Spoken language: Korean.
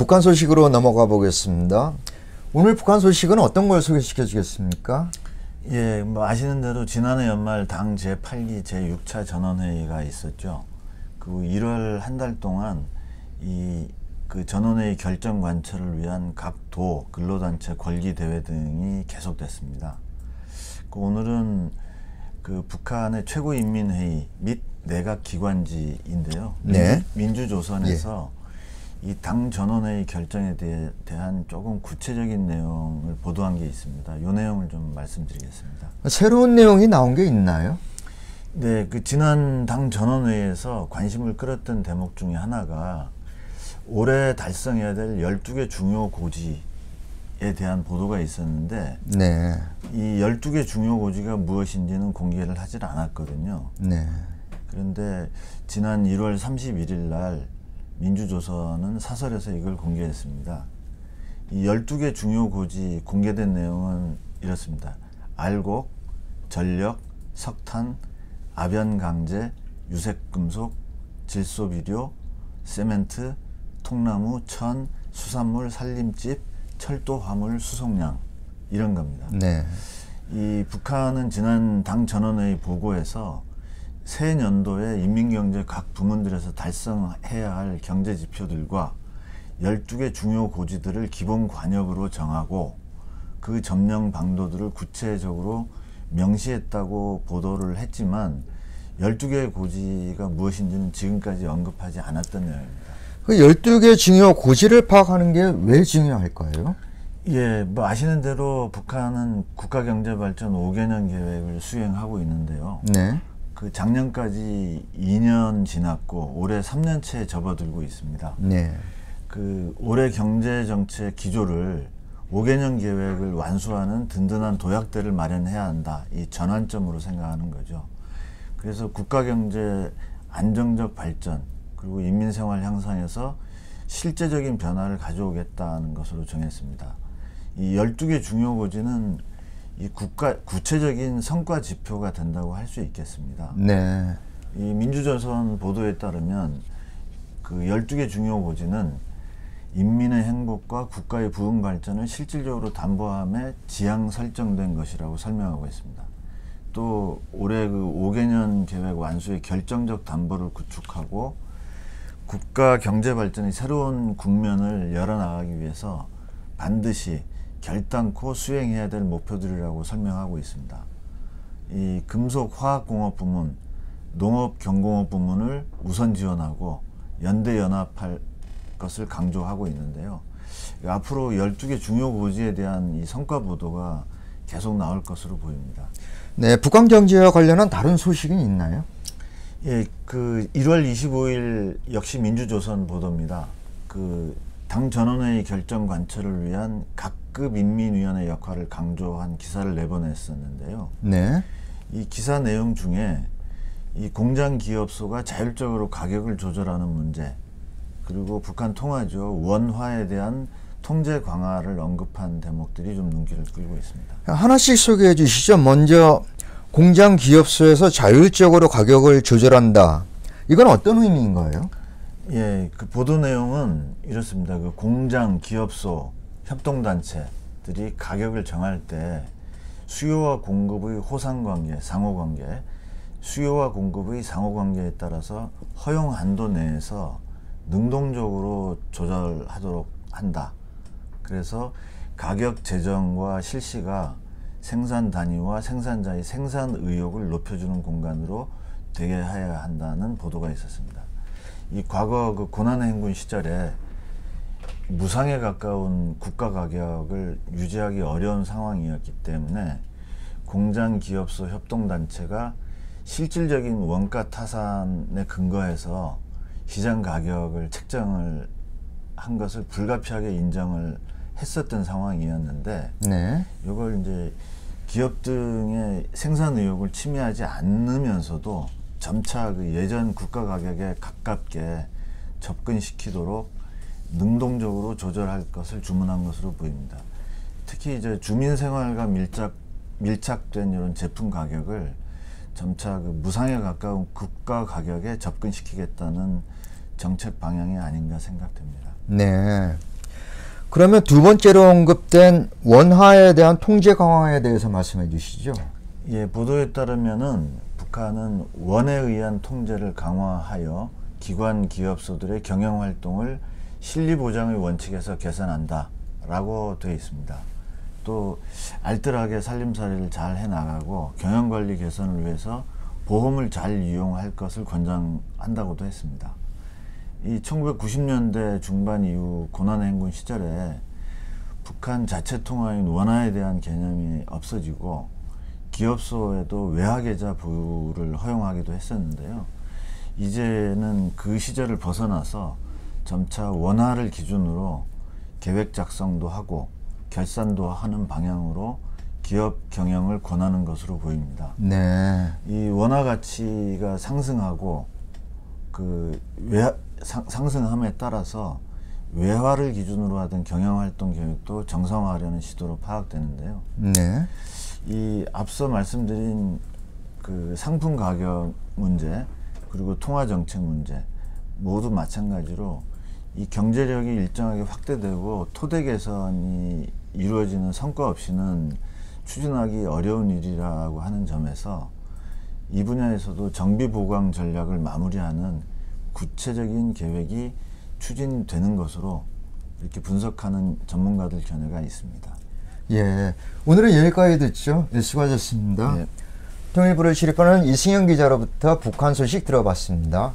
북한 소식으로 넘어가 보겠습니다. 오늘 북한 소식은 어떤 걸 소개시켜 주겠습니까? 예, 뭐 아시는 대로 지난해 연말 당 제8기 제6차 전원회의가 있었죠. 그 1월 한 달 동안 그 전원회의 결정 관철을 위한 각 도, 근로단체, 권리대회 등이 계속됐습니다. 오늘은 그 북한의 최고인민회의 및 내각기관지인데요. 네. 민주조선에서 이 당 전원회의 결정에 대한 조금 구체적인 내용을 보도한 게 있습니다. 이 내용을 좀 말씀드리겠습니다. 새로운 내용이 나온 게 있나요? 네, 그 지난 당 전원회의에서 관심을 끌었던 대목 중에 하나가 올해 달성해야 될 12개 중요 고지에 대한 보도가 있었는데, 네. 이 12개 중요 고지가 무엇인지는 공개를 하질 않았거든요. 네. 그런데 지난 1월 31일 날 민주조선은 사설에서 이걸 공개했습니다. 이 12개 중요 고지 공개된 내용은 이렇습니다. 알곡, 전력, 석탄, 아변강제, 유색금속, 질소비료, 세멘트, 통나무, 천, 수산물, 산림집, 철도, 화물, 수송량, 이런 겁니다. 네. 이 북한은 지난 당 전원회의 보고에서 새 년도에 인민경제 각 부문들에서 달성해야 할 경제 지표들과 12개 중요 고지들을 기본 관역으로 정하고 그 점령 방도들을 구체적으로 명시했다고 보도를 했지만 12개 고지가 무엇인지는 지금까지 언급하지 않았던 내용입니다. 그 12개 중요 고지를 파악하는 게 왜 중요할까요? 예, 뭐 아시는 대로 북한은 국가경제발전 5개년 계획을 수행하고 있는데요. 네. 그 작년까지 2년 지났고 올해 3년째에 접어들고 있습니다. 네. 그 올해 경제정책 기조를 5개년 계획을 완수하는 든든한 도약대를 마련해야 한다. 이 전환점으로 생각하는 거죠. 그래서 국가경제 안정적 발전 그리고 인민생활 향상에서 실제적인 변화를 가져오겠다는 것으로 정했습니다. 이 12개 중요 고지는 이 구체적인 성과 지표가 된다고 할 수 있겠습니다. 네. 이 민주조선 보도에 따르면 그 12개 중요 고지는 인민의 행복과 국가의 부흥 발전을 실질적으로 담보함에 지향 설정된 것이라고 설명하고 있습니다. 또 올해 그 5개년 계획 완수의 결정적 담보를 구축하고 국가 경제 발전의 새로운 국면을 열어나가기 위해서 반드시 결단코 수행해야 될 목표들이라고 설명하고 있습니다. 이 금속 화학공업 부문, 농업 경공업 부문을 우선 지원하고 연대 연합할 것을 강조하고 있는데요. 앞으로 12개 중요 고지에 대한 이 성과 보도가 계속 나올 것으로 보입니다. 네, 북한 경제와 관련한 다른 소식은 있나요? 예, 그 1월 25일 역시 민주조선 보도입니다. 그 당 전원회의 결정 관철을 위한 각급 인민위원회 역할을 강조한 기사를 내보냈었는데요. 네. 이 기사 내용 중에 이 공장 기업소가 자율적으로 가격을 조절하는 문제, 그리고 북한 통화죠. 원화에 대한 통제 강화를 언급한 대목들이 좀 눈길을 끌고 있습니다. 하나씩 소개해 주시죠. 먼저 공장 기업소에서 자율적으로 가격을 조절한다. 이건 어떤 의미인가요? 예, 그 보도 내용은 이렇습니다. 그 공장, 기업소, 협동단체들이 가격을 정할 때 수요와 공급의 호상관계, 상호관계, 수요와 공급의 상호관계에 따라서 허용 한도 내에서 능동적으로 조절하도록 한다. 그래서 가격 제정과 실시가 생산 단위와 생산자의 생산 의욕을 높여주는 공간으로 되게 해야 한다는 보도가 있었습니다. 이 과거 그 고난의 행군 시절에 무상에 가까운 국가 가격을 유지하기 어려운 상황이었기 때문에 공장, 기업소, 협동단체가 실질적인 원가 타산에 근거해서 시장 가격을 책정을 한 것을 불가피하게 인정을 했었던 상황이었는데, 네. 이걸 이제 기업 등의 생산 의욕을 침해하지 않으면서도 점차 그 예전 국가 가격에 가깝게 접근시키도록 능동적으로 조절할 것을 주문한 것으로 보입니다. 특히 이제 주민 생활과 밀착된 이런 제품 가격을 점차 그 무상에 가까운 국가 가격에 접근시키겠다는 정책 방향이 아닌가 생각됩니다. 네. 그러면 두 번째로 언급된 원화에 대한 통제 강화에 대해서 말씀해 주시죠. 예, 보도에 따르면은 북한은 원에 의한 통제를 강화하여 기관 기업소들의 경영 활동을 실리 보장의 원칙에서 개선한다라고 되어 있습니다. 또 알뜰하게 살림살이를 잘 해나가고 경영관리 개선을 위해서 보험을 잘 이용할 것을 권장한다고도 했습니다. 이 1990년대 중반 이후 고난행군 시절에 북한 자체 통화인 원화에 대한 개념이 없어지고 기업소에도 외화계좌 부를 허용하기도 했었는데요. 이제는 그 시절을 벗어나서 점차 원화를 기준으로 계획 작성도 하고 결산도 하는 방향으로 기업 경영을 권하는 것으로 보입니다. 네. 이 원화 가치가 상승하고 그 상승함에 따라서 외화를 기준으로 하던 경영활동 계획도 정상화하려는 시도로 파악되는데요. 네. 이 앞서 말씀드린 그 상품 가격 문제 그리고 통화 정책 문제 모두 마찬가지로 이 경제력이 일정하게 확대되고 토대 개선이 이루어지는 성과 없이는 추진하기 어려운 일이라고 하는 점에서 이 분야에서도 정비 보강 전략을 마무리하는 구체적인 계획이 추진되는 것으로 이렇게 분석하는 전문가들 견해가 있습니다. 예. 오늘은 여기까지 듣죠. 네, 수고하셨습니다. 네. 통일부를 출입하는 이승현 기자로부터 북한 소식 들어봤습니다.